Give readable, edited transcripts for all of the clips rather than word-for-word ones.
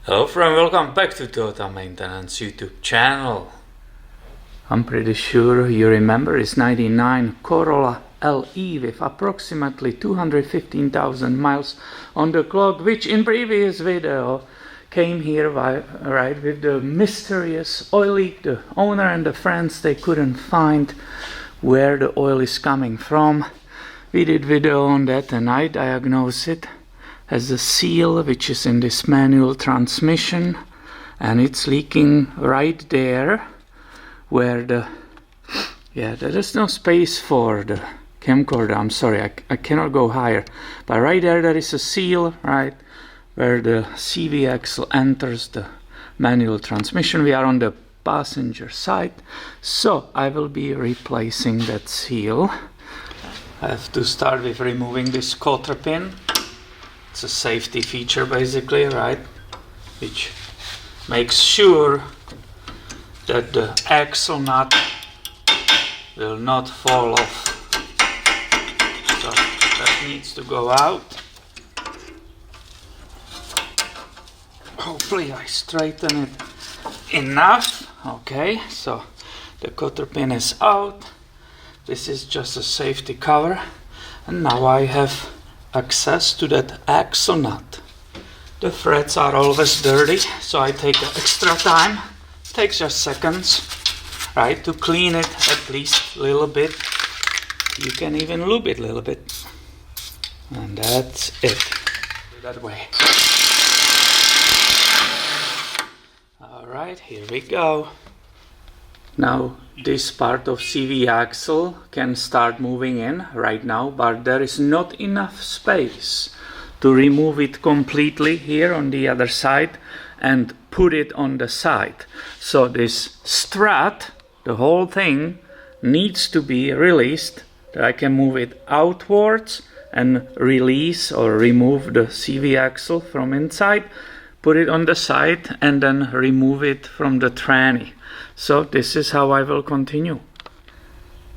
Hello friend, welcome back to Toyota Maintenance YouTube channel. I'm pretty sure you remember it's 99 Corolla LE with approximately 215,000 miles on the clock, which in previous video came here right with the mysterious oil leak. The owner and the friends, they couldn't find where the oil is coming from. We did video on that and I diagnosed it as a seal which is in this manual transmission, and it's leaking right there where there is no space for the camcorder. I'm sorry, I cannot go higher, but right there is a seal right where the CV axle enters the manual transmission. We are on the passenger side, so I will be replacing that seal. I have to start with removing this cotter pin. It's a safety feature basically, right, which makes sure that the axle nut will not fall off. So that needs to go out. Hopefully I straighten it enough. Okay, so the cotter pin is out. This is just a safety cover, and now I have access to that axle nut. The threads are always dirty, so I take extra time. It takes just seconds, right, to clean it at least a little bit. You can even lube it a little bit, and that's it. That way. All right, here we go. Now this part of CV axle can start moving in right now, but there is not enough space to remove it completely here on the other side and put it on the side. So this strut, the whole thing, needs to be released. I can move it outwards and release or remove the CV axle from inside, put it on the side, and then remove it from the tranny. So this is how I will continue.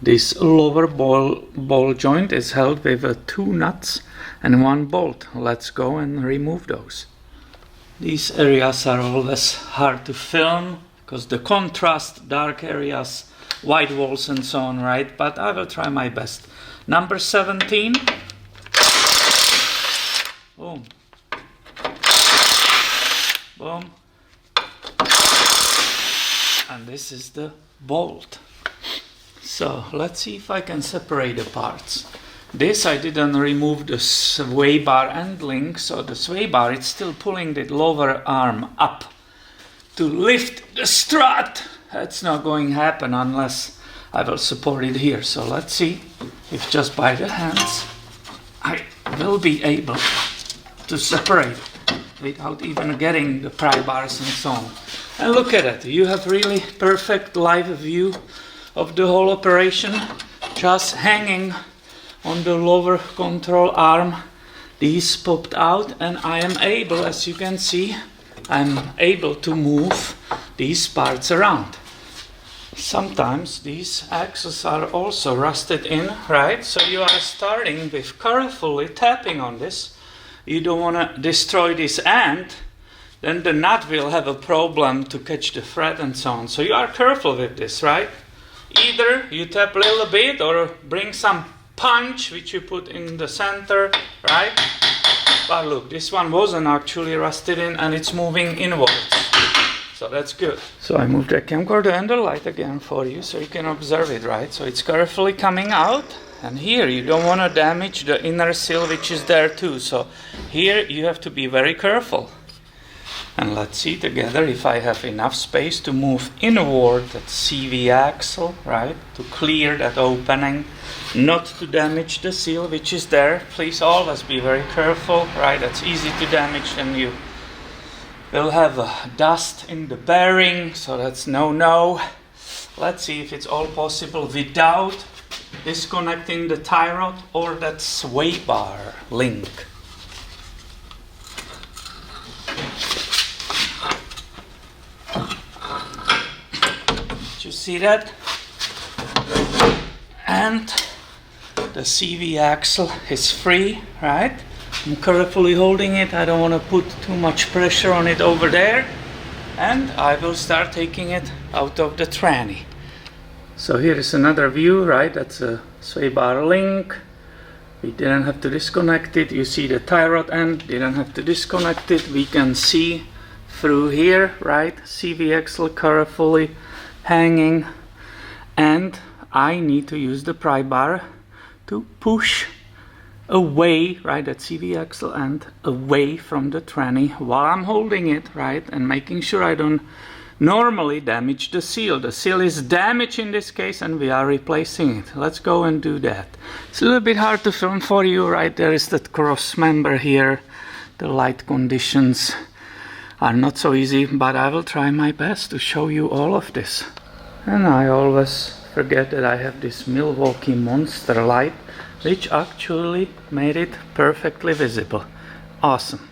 This lower ball joint is held with 2 nuts and 1 bolt. Let's go and remove those. These areas are always hard to film because the contrast, dark areas, white walls and so on, right? But I will try my best. Number 17. Boom. Boom. And this is the bolt. So let's see if I can separate the parts. This I didn't remove the sway bar end link, so the sway bar is still pulling the lower arm up to lift the strut. That's not going to happen unless I will support it here. So let's see if just by the hands I will be able to separate it without even getting the pry bars and so on. And look at it, you have really perfect live view of the whole operation, just hanging on the lower control arm. These popped out and I am able, as you can see, I'm able to move these parts around. Sometimes these axles are also rusted in, right? So you are starting with carefully tapping on this. You don't want to destroy this end. Then the nut will have a problem to catch the thread and so on. So you are careful with this, right? Either you tap a little bit or bring some punch which you put in the center, right? But look, this one wasn't actually rusted in and it's moving inwards. So that's good. So I moved the camcorder and the light again for you so you can observe it, right? So it's carefully coming out. And here you don't want to damage the inner seal which is there too. So here you have to be very careful. And let's see together if I have enough space to move inward that CV axle, right? To clear that opening, not to damage the seal which is there. Please always be very careful, right? That's easy to damage, and you will have dust in the bearing, so that's no. Let's see if it's all possible without disconnecting the tie rod or that sway bar link. You see that? And the CV axle is free, right? I'm carefully holding it. I don't want to put too much pressure on it over there. And I will start taking it out of the tranny. So here is another view, right? That's a sway bar link. We didn't have to disconnect it. You see the tie rod end, didn't have to disconnect it. We can see through here, right? CV axle carefully hanging. And I need to use the pry bar to push away, right, that CV axle end away from the tranny while I'm holding it, right, and making sure I don't normally damage the seal. The seal is damaged in this case and we are replacing it. Let's go and do that. It's a little bit hard to film for you, right? There is that cross member here. The light conditions are not so easy, but I will try my best to show you all of this. And I always forget that I have this Milwaukee Monster light, which actually made it perfectly visible. Awesome.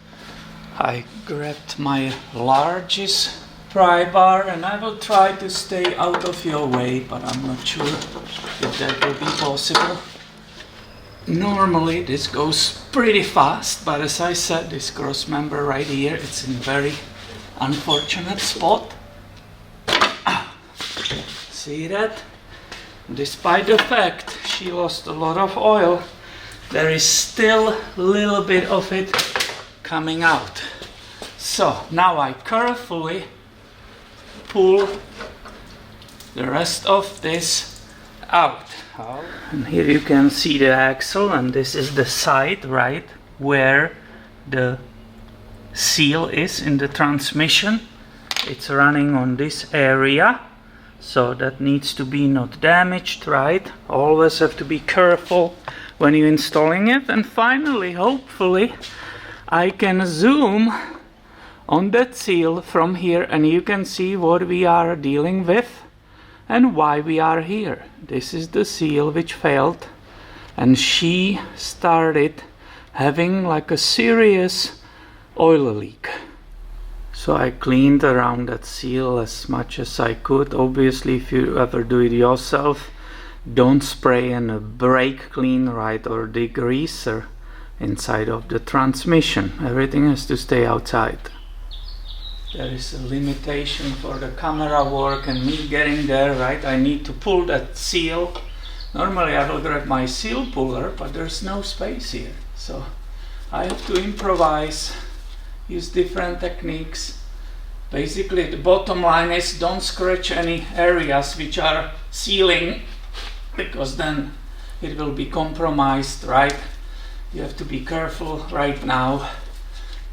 I grabbed my largest pry bar and I will try to stay out of your way, but I'm not sure if that will be possible. Normally this goes pretty fast, but as I said, this cross member right here, it's in very unfortunate spot. See that? Despite the fact she lost a lot of oil, there is still a little bit of it coming out. So now I carefully pull the rest of this out. And here you can see the axle, and this is the side, right, where the seal is in the transmission. It's running on this area. So that needs to be not damaged, right? Always have to be careful when you're installing it. And finally, hopefully, I can zoom on that seal from here and you can see what we are dealing with and why we are here. This is the seal which failed and she started having like a serious oil leak. So I cleaned around that seal as much as I could. Obviously, if you ever do it yourself, don't spray in a brake clean, right, or degreaser inside of the transmission. Everything has to stay outside. There is a limitation for the camera work and me getting there, right? I need to pull that seal. Normally I will grab my seal puller, but there's no space here. So I have to improvise. Use different techniques. Basically the bottom line is don't scratch any areas which are sealing, because then it will be compromised, right? You have to be careful right now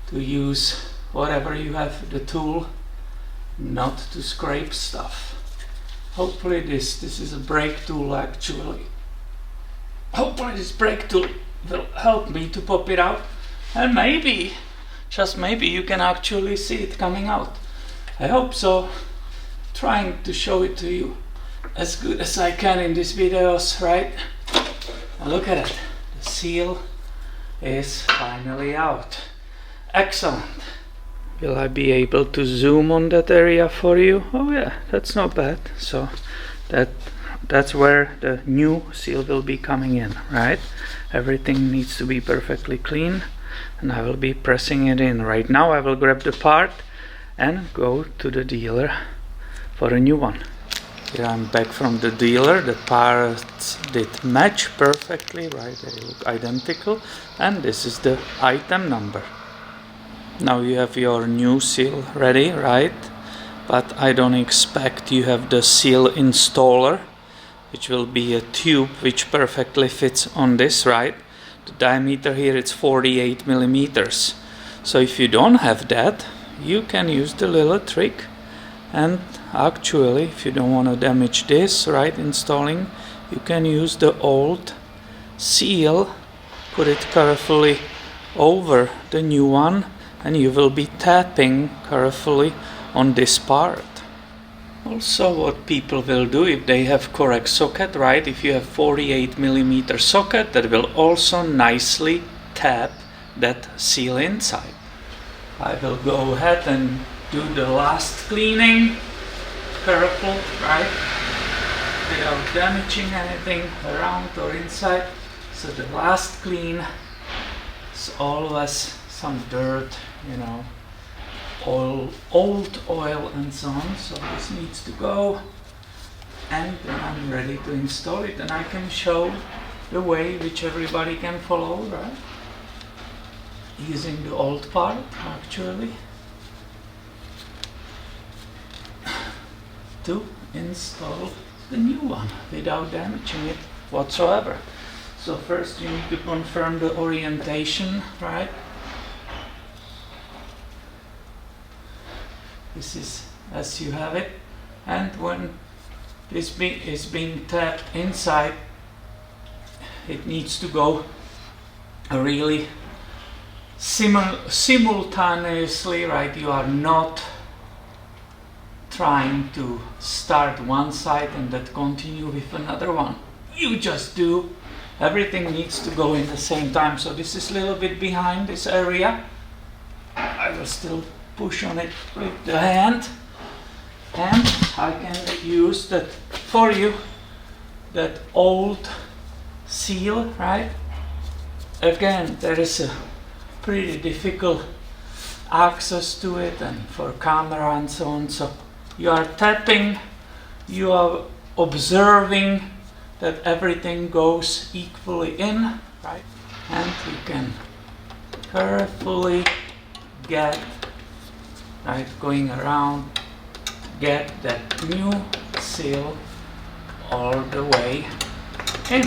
to use whatever you have, the tool, not to scrape stuff. Hopefully this is a brake tool actually. Hopefully this brake tool will help me to pop it out, and maybe, just maybe, you can actually see it coming out. I hope so. Trying to show it to you as good as I can in these videos, right? And look at it. The seal is finally out. Excellent. Will I be able to zoom on that area for you? Oh yeah, that's not bad. So that's where the new seal will be coming in, right? Everything needs to be perfectly clean. And I will be pressing it in. Right now I will grab the part and go to the dealer for a new one. Here I'm back from the dealer. The parts did match perfectly, right? They look identical. And this is the item number. Now you have your new seal ready, right? But I don't expect you have the seal installer, which will be a tube which perfectly fits on this, right? The diameter here is 48 millimeters. So if you don't have that, you can use the little trick, and actually if you don't want to damage this, right, installing, you can use the old seal, put it carefully over the new one, and you will be tapping carefully on this part. Also, what people will do if they have correct socket, right? If you have 48 millimeter socket, that will also nicely tap that seal inside. I will go ahead and do the last cleaning. Careful, right? Without damaging anything around or inside. So the last clean. It's always some dirt, you know, oil, old oil and so on. So this needs to go, and then I'm ready to install it, and I can show the way which everybody can follow, right? Using the old part actually to install the new one without damaging it whatsoever. So first you need to confirm the orientation, right? This is as you have it, and when this is being tapped inside, it needs to go really simultaneously, right? You are not trying to start one side and then continue with another one. You just do. Everything needs to go in the same time. So this is a little bit behind this area. I will still push on it with the hand, and I can use that for you, that old seal, right? Again, there is a pretty difficult access to it, and for camera and so on. So you are tapping, you are observing that everything goes equally in, right? And you can carefully get, right, going around, get that new seal all the way in.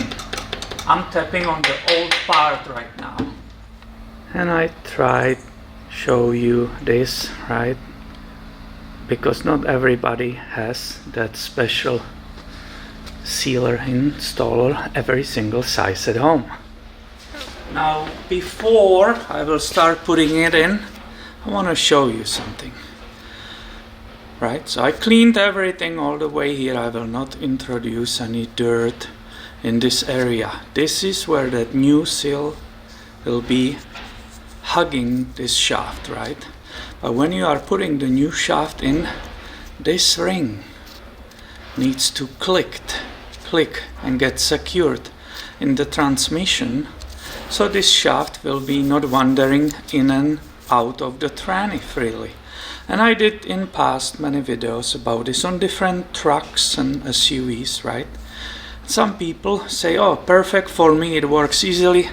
I'm tapping on the old part right now. And I tried show you this, right? Because not everybody has that special sealer installer every single size at home. Now before I will start putting it in, I want to show you something. Right, so I cleaned everything all the way here. I will not introduce any dirt in this area. This is where that new seal will be hugging this shaft, right? But when you are putting the new shaft in, this ring needs to click and get secured in the transmission, so this shaft will be not wandering in and out of the tranny freely. And I did in past many videos about this on different trucks and SUVs, right? Some people say, oh, perfect, for me it works easily,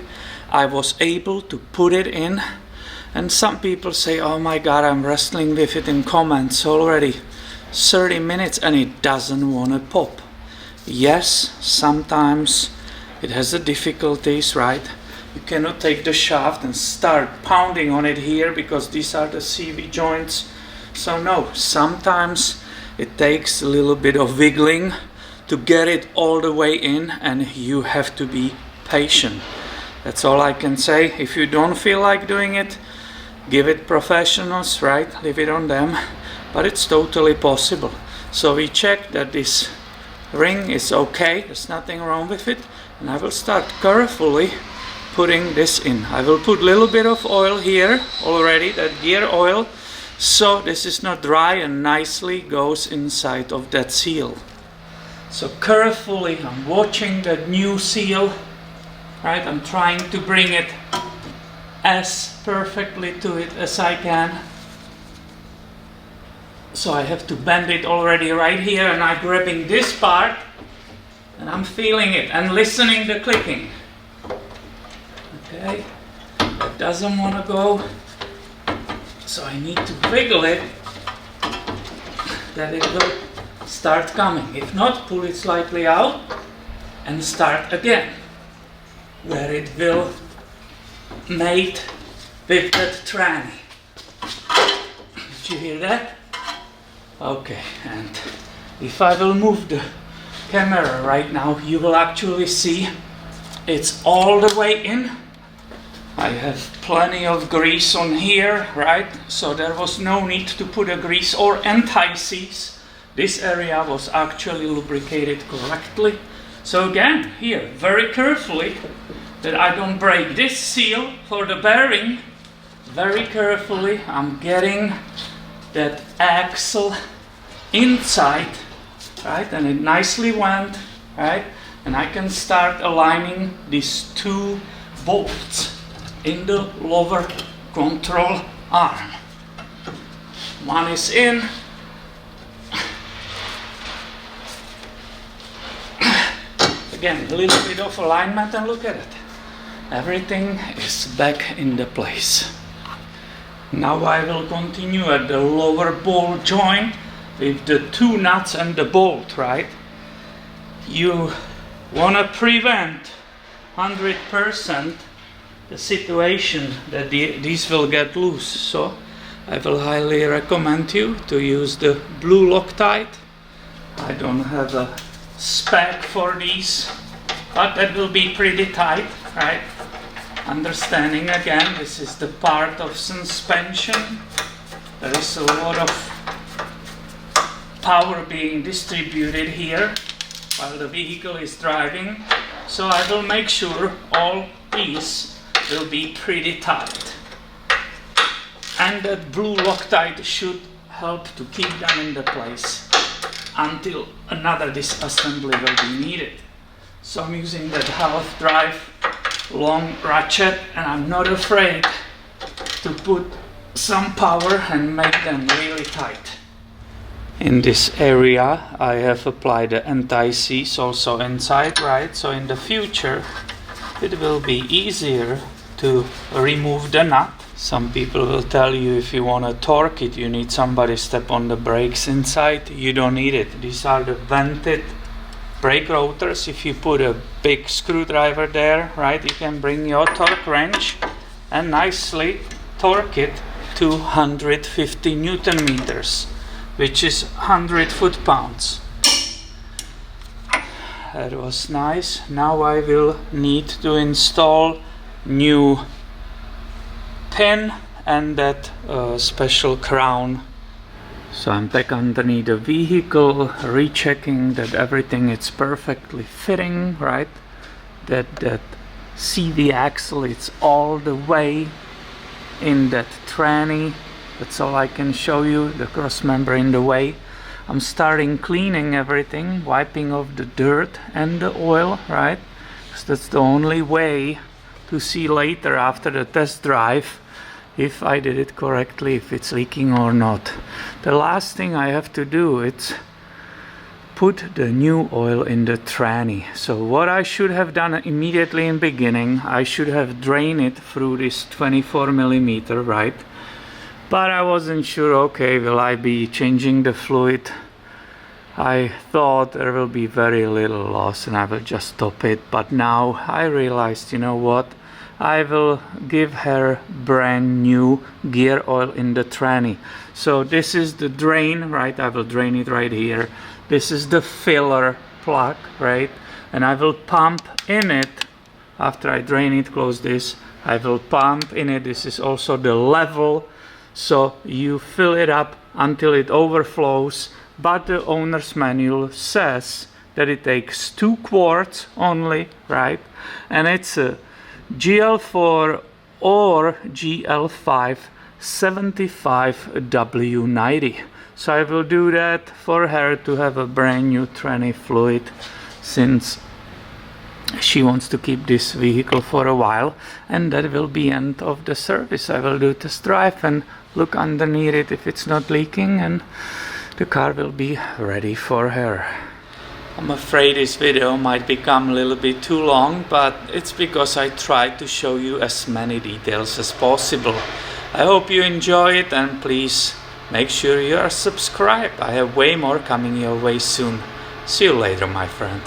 I was able to put it in. And some people say, oh my god, I'm wrestling with it in comments already 30 minutes and it doesn't want to pop. Yes, sometimes it has the difficulties, right? You cannot take the shaft and start pounding on it here because these are the CV joints. So no, sometimes it takes a little bit of wiggling to get it all the way in, and you have to be patient. That's all I can say. If you don't feel like doing it, give it professionals, right? Leave it on them. But it's totally possible. So we check that this ring is okay, there's nothing wrong with it, and I will start carefully putting this in. I will put a little bit of oil here already, that gear oil, so this is not dry and nicely goes inside of that seal. So carefully I'm watching that new seal, right? I'm trying to bring it as perfectly to it as I can. So I have to bend it already right here, and I'm grabbing this part and I'm feeling it and listening the clicking. Okay, that doesn't want to go, so I need to wiggle it that it will start coming. If not, pull it slightly out and start again, where it will mate with that tranny. Did you hear that? Okay, and if I will move the camera right now, you will actually see it's all the way in. I have plenty of grease on here, right? So there was no need to put a grease or anti-seize. This area was actually lubricated correctly. So again, here, very carefully, that I don't break this seal for the bearing. Very carefully, I'm getting that axle inside, right? And it nicely went, right? And I can start aligning these two bolts. in the lower control arm. One is in. Again, a little bit of alignment and look at it. Everything is back in the place. Now I will continue at the lower ball joint with the two nuts and the bolt, right? You want to prevent 100% the situation that these will get loose. So I will highly recommend you to use the blue Loctite. I don't have a spec for these, but that will be pretty tight, right? Understanding again, this is the part of suspension. There is a lot of power being distributed here while the vehicle is driving, so I will make sure all these will be pretty tight, and that blue Loctite should help to keep them in the place until another disassembly will be needed. So I'm using that half drive long ratchet, and I'm not afraid to put some power and make them really tight. In this area I have applied the anti-seize also inside, right? So in the future it will be easier to remove the nut. Some people will tell you if you want to torque it, you need somebody step on the brakes inside. You don't need it. These are the vented brake rotors. If you put a big screwdriver there, right, you can bring your torque wrench and nicely torque it to 150 Newton meters, which is 100 foot-pounds. That was nice. Now I will need to install new pin and that special crown. So I'm back underneath the vehicle, rechecking that everything is perfectly fitting, right? That CV axle is all the way in that tranny. That's all I can show you, the cross member in the way. I'm starting cleaning everything, wiping off the dirt and the oil, right? Because that's the only way to see later after the test drive if I did it correctly, if it's leaking or not. The last thing I have to do is put the new oil in the tranny. So what I should have done immediately in beginning, I should have drained it through this 24 millimeter, right? But I wasn't sure, okay, will I be changing the fluid? I thought there will be very little loss and I will just stop it. But now I realized, you know what? I will give her brand new gear oil in the tranny. So this is the drain, right? I will drain it right here. This is the filler plug, right? And I will pump in it. After I drain it, close this, I will pump in it. This is also the level. So you fill it up until it overflows. But the owner's manual says that it takes 2 quarts only, right? And it's a GL4 or GL5 75W90. So I will do that for her to have a brand new tranny fluid, since she wants to keep this vehicle for a while, and that will be end of the service. I will do test drive and look underneath it if it's not leaking, and the car will be ready for her. I'm afraid this video might become a little bit too long, but it's because I tried to show you as many details as possible. I hope you enjoy it, and please make sure you are subscribed. I have way more coming your way soon. See you later, my friend.